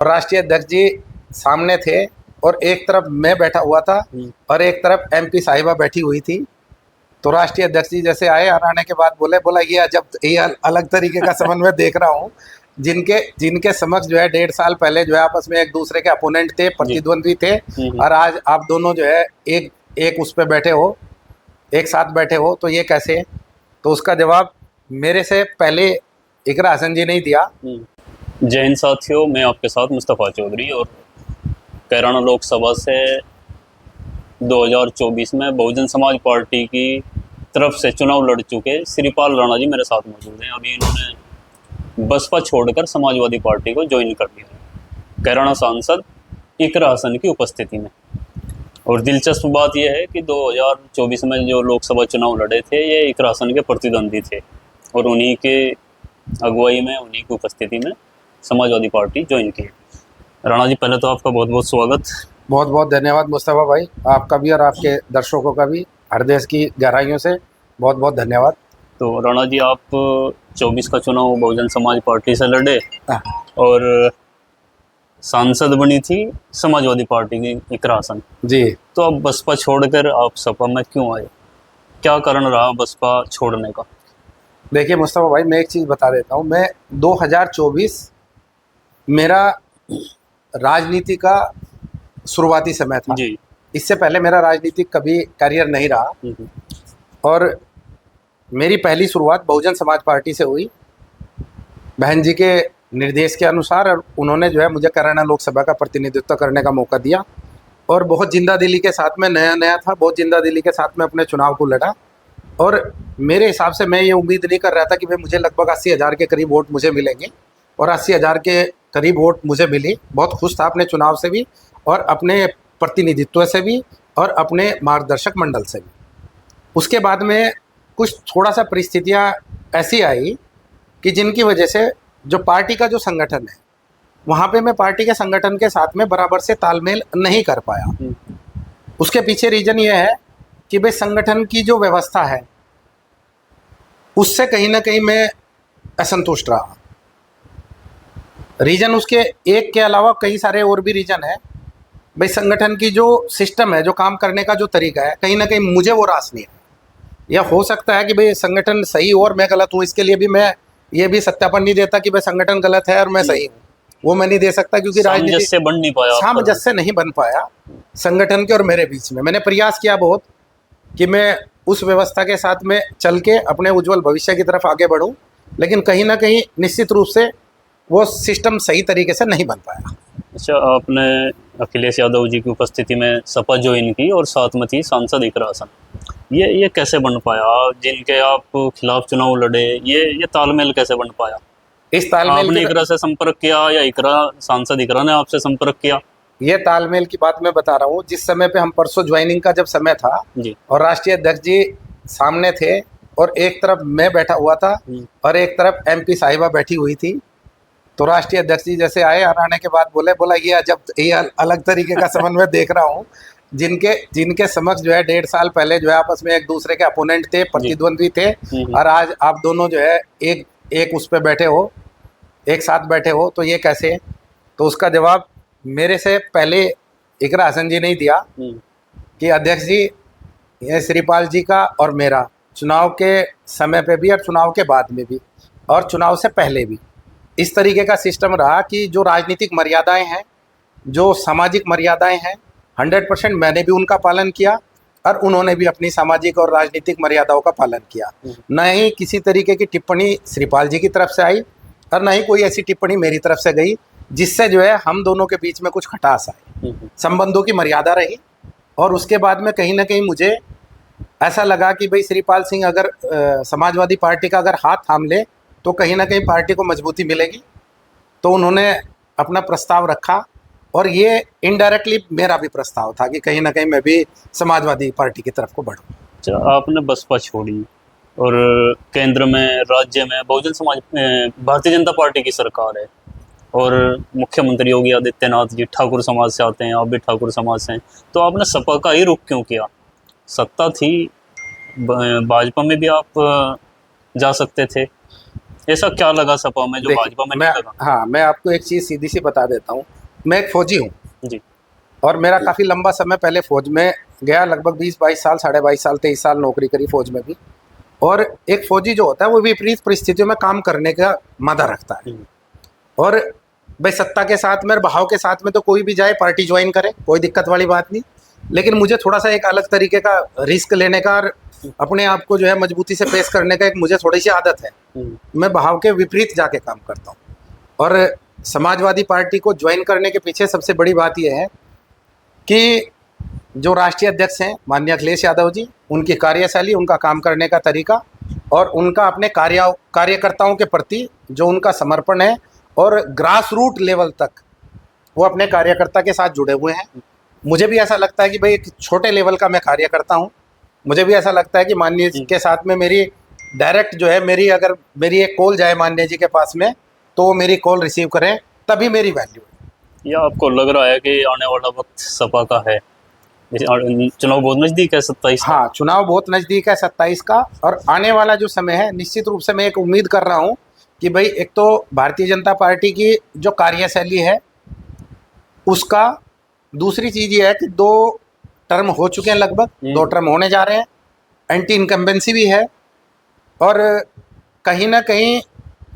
और राष्ट्रीय अध्यक्ष जी सामने थे और एक तरफ मैं बैठा हुआ था और एक तरफ एमपी साहिबा बैठी हुई थी। तो राष्ट्रीय अध्यक्ष जी जैसे आए और आने के बाद बोला ये जब ये अलग तरीके का समन्वय देख रहा हूँ। जिनके जिनके समक्ष जो है 1.5 साल पहले जो है आपस में एक दूसरे के अपोनेंट थे, प्रतिद्वंद्वी थे, और आज आप दोनों जो है एक एक उस पे बैठे हो, एक साथ बैठे हो, तो ये कैसे? तो उसका जवाब मेरे से पहले इकरा हसन जी ने दिया। जय हिंद साथियों, मैं आपके साथ मुस्तफ़ा चौधरी और कैराना लोकसभा से 2024 में बहुजन समाज पार्टी की तरफ से चुनाव लड़ चुके श्रीपाल राणा जी मेरे साथ मौजूद हैं। अभी इन्होंने बसपा छोड़कर समाजवादी पार्टी को ज्वाइन कर लिया है कैराना सांसद इकरा हसन की उपस्थिति में। और दिलचस्प बात यह है कि 2024 में जो लोकसभा चुनाव लड़े थे ये इकरा हसन के प्रतिद्वंदी थे और उन्हीं के अगुवाई में, उन्हीं की उपस्थिति में समाजवादी पार्टी ज्वाइन की। राणा जी, पहले तो आपका बहुत बहुत स्वागत। बहुत बहुत धन्यवाद मुस्तफ़ा भाई, आपका भी और आपके दर्शकों का भी हृदय की गहराइयों से बहुत बहुत धन्यवाद। तो राणा जी, आप 24 का चुनाव बहुजन समाज पार्टी से लड़े और सांसद बनी थी समाजवादी पार्टी की इकरा हसन जी। तो अब बसपा छोड़कर आप सपा में क्यों आए? क्या कारण रहा बसपा छोड़ने का? देखिए मुस्तफ़ा भाई, मैं एक चीज़ बता देता हूँ। मैं 2024 मेरा राजनीति का शुरुआती समय था जी। इससे पहले मेरा राजनीतिक कभी करियर नहीं रहा और मेरी पहली शुरुआत बहुजन समाज पार्टी से हुई बहन जी के निर्देश के अनुसार। और उन्होंने जो है मुझे कैराना लोकसभा का प्रतिनिधित्व करने का मौका दिया और बहुत जिंदा दिली के साथ में, नया था, बहुत जिंदा दिली के साथ में अपने चुनाव को लड़ा। और मेरे हिसाब से मैं ये उम्मीद नहीं कर रहा था कि भाई मुझे लगभग 80,000 के करीब वोट मुझे मिलेंगे, और 80,000 के करीब वोट मुझे मिली। बहुत खुश था अपने चुनाव से भी और अपने प्रतिनिधित्व से भी और अपने मार्गदर्शक मंडल से भी। उसके बाद में कुछ थोड़ा सा परिस्थितियाँ ऐसी आई कि जिनकी वजह से जो पार्टी का जो संगठन है वहाँ पे मैं पार्टी के संगठन के साथ में बराबर से तालमेल नहीं कर पाया। उसके पीछे रीज़न ये है कि भाई संगठन की जो व्यवस्था है उससे कहीं ना कहीं मैं असंतुष्ट रहा। रीज़न उसके एक के अलावा कई सारे और भी रीज़न है। भाई संगठन की जो सिस्टम है, जो काम करने का जो तरीका है, कहीं ना कहीं मुझे वो रास नहीं है। या हो सकता है कि भाई संगठन सही हो और मैं गलत हूँ, इसके लिए भी मैं ये भी सत्यापन नहीं देता कि भाई संगठन गलत है और मैं सही हूँ, वो मैं नहीं दे सकता, क्योंकि राजनीति से बन नहीं पाया, सामंजस्य नहीं बन पाया संगठन के और मेरे बीच में। मैंने प्रयास किया बहुत कि मैं उस व्यवस्था के साथ में चल के अपने उज्जवल भविष्य की तरफ आगे बढ़ूं, लेकिन कहीं ना कहीं निश्चित रूप से वो सिस्टम सही तरीके से नहीं बन पाया। अच्छा, आपने अखिलेश यादव जी की उपस्थिति में सपा ज्वाइन की और साथ में थी सांसद इकरा हसन। ये कैसे बन पाया? जिनके आप खिलाफ चुनाव लड़े, ये तालमेल कैसे बन पाया? इस तालमेल आपने इकरा से संपर्क किया या सांसद इकरा ने आपसे संपर्क किया? ये तालमेल की बात मैं बता रहा हूँ। जिस समय पे हम परसों ज्वाइनिंग का जब समय था जी, और राष्ट्रीय अध्यक्ष जी सामने थे और एक तरफ मैं बैठा हुआ था और एक तरफ एमपी साहिबा बैठी हुई थी। तो राष्ट्रीय अध्यक्ष जी जैसे आए और आने के बाद बोला ये जब ये अलग तरीके का समन्वय देख रहा हूँ। जिनके समक्ष जो है 1.5 साल पहले जो है आपस में एक दूसरे के अपोनेंट थे, प्रतिद्वंद्वी थे, और आज आप दोनों जो है एक उस पे बैठे हो, एक साथ बैठे हो, तो ये कैसे? तो उसका जवाब मेरे से पहले इकरा हसन जी ने दिया कि अध्यक्ष जी, ये श्रीपाल जी का और मेरा चुनाव के समय पे भी और चुनाव के बाद में भी और चुनाव से पहले भी इस तरीके का सिस्टम रहा कि जो राजनीतिक मर्यादाएं हैं, जो सामाजिक मर्यादाएं हैं, 100% मैंने भी उनका पालन किया और उन्होंने भी अपनी सामाजिक और राजनीतिक मर्यादाओं का पालन किया। न ही किसी तरीके की टिप्पणी श्रीपाल जी की तरफ से आई और न ही कोई ऐसी टिप्पणी मेरी तरफ से गई जिससे जो है हम दोनों के बीच में कुछ खटास आई। संबंधों की मर्यादा रही और उसके बाद में कहीं ना कहीं मुझे ऐसा लगा कि भाई श्रीपाल सिंह अगर समाजवादी पार्टी का अगर हाथ थाम ले तो कहीं ना कहीं पार्टी को मजबूती मिलेगी। तो उन्होंने अपना प्रस्ताव रखा और ये इनडायरेक्टली मेरा भी प्रस्ताव था कि कहीं ना कहीं मैं भी समाजवादी पार्टी की तरफ को बढ़ूँ। अच्छा, आपने बसपा छोड़ी और केंद्र में, राज्य में बहुजन समाज भारतीय जनता पार्टी की सरकार है और मुख्यमंत्री योगी आदित्यनाथ जी ठाकुर समाज से आते हैं, आप भी ठाकुर समाज से हैं, तो आपने सपा का ही रुख क्यों किया? सत्ता थी, भाजपा में भी आप जा सकते थे। ऐसा क्या लगा सपा में जो देखिए, भाजपा में मैं नहीं लगा? हाँ, मैं आपको एक चीज़ सीधी सी बता देता हूँ। मैं एक फौजी हूँ जी। और मेरा काफ़ी लंबा समय पहले फौज में गया, लगभग 20-22 साल, साढ़े 22 साल, 23 साल नौकरी करी फौज में भी। और एक फौजी जो होता है वो विपरीत परिस्थितियों में काम करने का मादा रखता है। और भाई सत्ता के साथ में और बहाव के साथ में तो कोई भी जाए, पार्टी ज्वाइन करे, कोई दिक्कत वाली बात नहीं। लेकिन मुझे थोड़ा सा एक अलग तरीके का रिस्क लेने का और अपने आप को जो है मजबूती से पेश करने का एक मुझे थोड़ी सी आदत है। मैं बहाव के विपरीत जाके काम करता हूँ। और समाजवादी पार्टी को ज्वाइन करने के पीछे सबसे बड़ी बात यह है कि जो राष्ट्रीय अध्यक्ष हैं माननीय अखिलेश यादव जी, उनकी कार्यशैली, उनका काम करने का तरीका और उनका अपने कार्यकर्ताओं के प्रति जो उनका समर्पण है और ग्रास रूट लेवल तक वो अपने कार्यकर्ता के साथ जुड़े हुए हैं। मुझे भी ऐसा लगता है कि भाई एक छोटे लेवल का मैं कार्यकर्ता हूँ। मुझे भी ऐसा लगता है कि माननीय जी के साथ में मेरी डायरेक्ट जो है अगर मेरी एक कॉल जाए माननीय जी के पास में तो वो मेरी कॉल रिसीव करें, तभी मेरी वैल्यू है। या आपको लग रहा है कि आने वाला वक्त सपा का है? चुनाव बहुत नजदीक है 27 का। हाँ, चुनाव बहुत नज़दीक है 27 का। और आने वाला जो समय है निश्चित रूप से मैं एक उम्मीद कर रहा हूँ कि भाई एक तो भारतीय जनता पार्टी की जो कार्यशैली है उसका, दूसरी चीज़ ये है कि 2 टर्म हो चुके हैं, लगभग 2 टर्म होने जा रहे हैं, एंटी इनकम्बेंसी भी है। और कहीं ना कहीं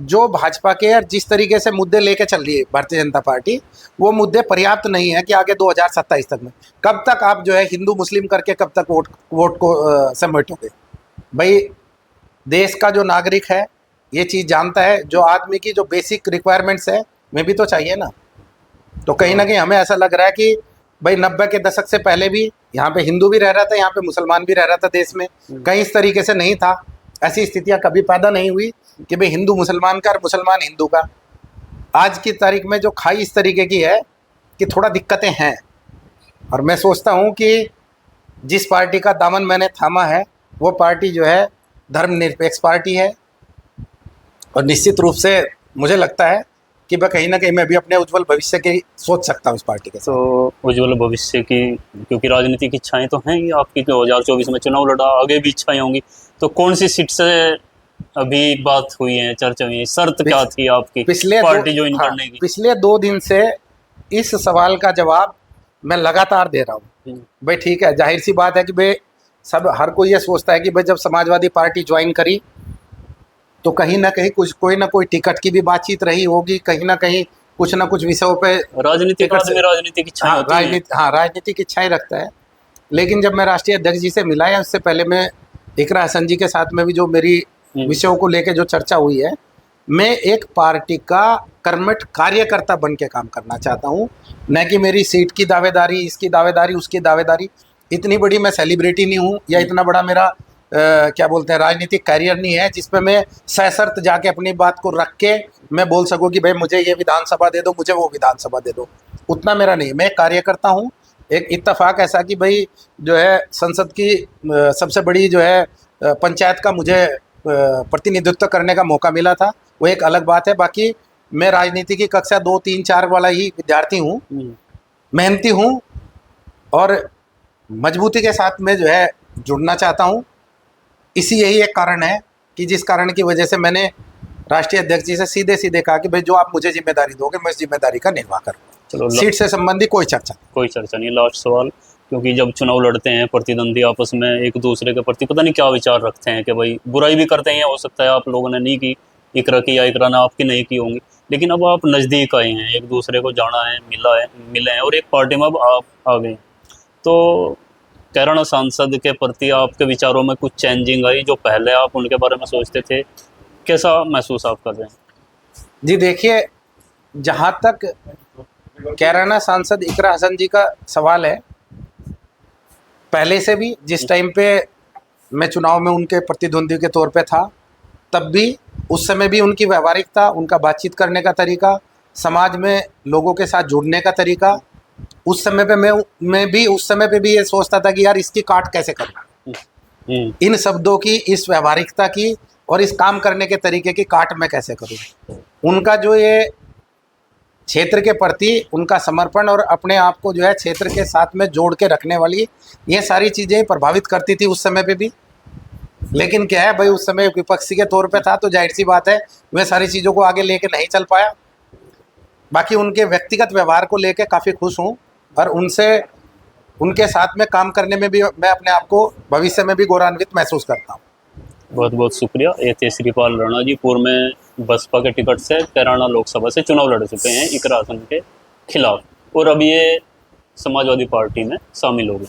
जो भाजपा के और जिस तरीके से मुद्दे लेके चल रही है भारतीय जनता पार्टी, वो मुद्दे पर्याप्त नहीं है कि आगे 2027 तक में कब तक आप जो है हिंदू मुस्लिम करके कब तक वोट को समेटोगे। भाई देश का जो नागरिक है ये चीज़ जानता है, जो आदमी की जो बेसिक रिक्वायरमेंट्स है में भी तो चाहिए ना। तो कहीं ना कहीं हमें ऐसा लग रहा है कि भाई 90 के दशक से पहले भी यहाँ पे हिंदू भी रह रहा था, यहाँ पे मुसलमान भी रह रहा था देश में, कहीं इस तरीके से नहीं था। ऐसी स्थितियाँ कभी पैदा नहीं हुई कि भाई हिंदू मुसलमान का और मुसलमान हिंदू का। आज की तारीख में जो खाई इस तरीके की है कि थोड़ा दिक्कतें हैं। और मैं सोचता हूँ कि जिस पार्टी का दामन मैंने थामा है वो पार्टी जो है धर्मनिरपेक्ष पार्टी है। और निश्चित रूप से मुझे लगता है कि मैं कहीं ना कहीं मैं भी अपने उज्जवल भविष्य की सोच सकता हूँ इस पार्टी के साथ। तो उज्ज्वल भविष्य की, क्योंकि राजनीतिक इच्छाएं तो हैं ही आपकी, 2024 में चुनाव लड़ा, आगे भी इच्छाएं होंगी, तो कौन सी सीट से अभी बात हुई है, चर्चा हुई है, शर्त क्या थी आपकी पार्टी ज्वाइन करने की? पिछले 2 दिन से इस सवाल का जवाब मैं लगातार दे रहा हूँ। भाई ठीक है, जाहिर सी बात है कि भाई हर कोई ये सोचता है कि भाई जब समाजवादी पार्टी ज्वाइन करी तो कहीं ना कहीं कोई ना कोई टिकट की भी बातचीत रही होगी, कहीं ना कहीं कुछ ना कुछ विषयों पे राजनीतिक आदमी राजनीतिक इच्छाएं होती हैं। राजनीतिक इच्छाएं रखता है। लेकिन जब मैं राष्ट्रीय अध्यक्ष जी से मिला या उससे पहले मैं इकरा हसन जी के साथ में भी जो मेरी विषयों को लेकर जो चर्चा हुई है, मैं एक पार्टी का कर्मठ कार्यकर्ता बन के काम करना चाहता हूँ, न कि मेरी सीट की दावेदारी, इसकी दावेदारी, उसकी दावेदारी। इतनी बड़ी मैं सेलिब्रिटी नहीं हूँ या इतना बड़ा मेरा क्या बोलते हैं राजनीतिक कैरियर नहीं है जिसपे मैं सशर्त जाके अपनी बात को रख के मैं बोल सकूँ कि भाई मुझे ये विधानसभा दे दो, मुझे वो विधानसभा दे दो। उतना मेरा नहीं, मैं एक कार्यकर्ता हूँ। एक इत्तेफाक ऐसा कि भाई जो है संसद की सबसे बड़ी जो है पंचायत का मुझे प्रतिनिधित्व करने का मौका मिला था, वो एक अलग बात है। बाकी मैं राजनीति की कक्षा 2, 3, 4 वाला ही विद्यार्थी हूँ, मेहनती हूँ और मजबूती के साथ मैं जो है जुड़ना चाहता हूँ। यही एक कारण है कि जिस कारण की वजह से मैंने राष्ट्रीय अध्यक्ष जी से सीधे सीधे कहा कि भाई जो आप मुझे जिम्मेदारी दोगे मैं इस जिम्मेदारी का निर्वाह करूँगा। सीट से संबंधी कोई चर्चा नहीं। लास्ट सवाल, क्योंकि जब चुनाव लड़ते हैं प्रतिद्वंदी आपस में एक दूसरे के प्रति पता नहीं क्या विचार रखते हैं कि भाई बुराई भी करते हैं, हो सकता है आप लोगों ने नहीं की, इकरा की या इकरा ने आपकी नहीं की होंगी, लेकिन अब आप नज़दीक आए हैं, एक दूसरे को जाना है, मिले हैं और एक पार्टी में अब आप आ गए, तो कैराना सांसद के प्रति आपके विचारों में कुछ चेंजिंग आई? जो पहले आप उनके बारे में सोचते थे, कैसा महसूस आप कर रहे हैं? जी देखिए, जहाँ तक कैराना सांसद इकरा हसन जी का सवाल है, पहले से भी जिस टाइम पे मैं चुनाव में उनके प्रतिद्वंदी के तौर पे था, तब भी उस समय भी उनकी व्यवहारिकता, उनका बातचीत करने का तरीका, समाज में लोगों के साथ जुड़ने का तरीका, उस समय पे मैं भी उस समय पे भी ये सोचता था कि यार इसकी काट कैसे करूँ, इन शब्दों की, इस व्यवहारिकता की और इस काम करने के तरीके की काट मैं कैसे करूँ। उनका जो ये क्षेत्र के प्रति उनका समर्पण और अपने आप को जो है क्षेत्र के साथ में जोड़ के रखने वाली ये सारी चीज़ें प्रभावित करती थी उस समय पे भी। लेकिन क्या है भाई, उस समय विपक्षी के तौर पे था तो जाहिर सी बात है वे सारी चीज़ों को आगे लेके नहीं चल पाया। बाकी उनके व्यक्तिगत व्यवहार को लेके काफ़ी खुश हूँ और उनसे उनके साथ में काम करने में भी मैं अपने आप को भविष्य में भी गौरवान्वित महसूस करता हूँ। बहुत बहुत शुक्रिया। ये थे श्रीपाल राणा जी, पूर्व में बसपा के टिकट से कैराना लोकसभा से चुनाव लड़ चुके हैं इकरा आसन के खिलाफ, और अब ये समाजवादी पार्टी में शामिल हो गए।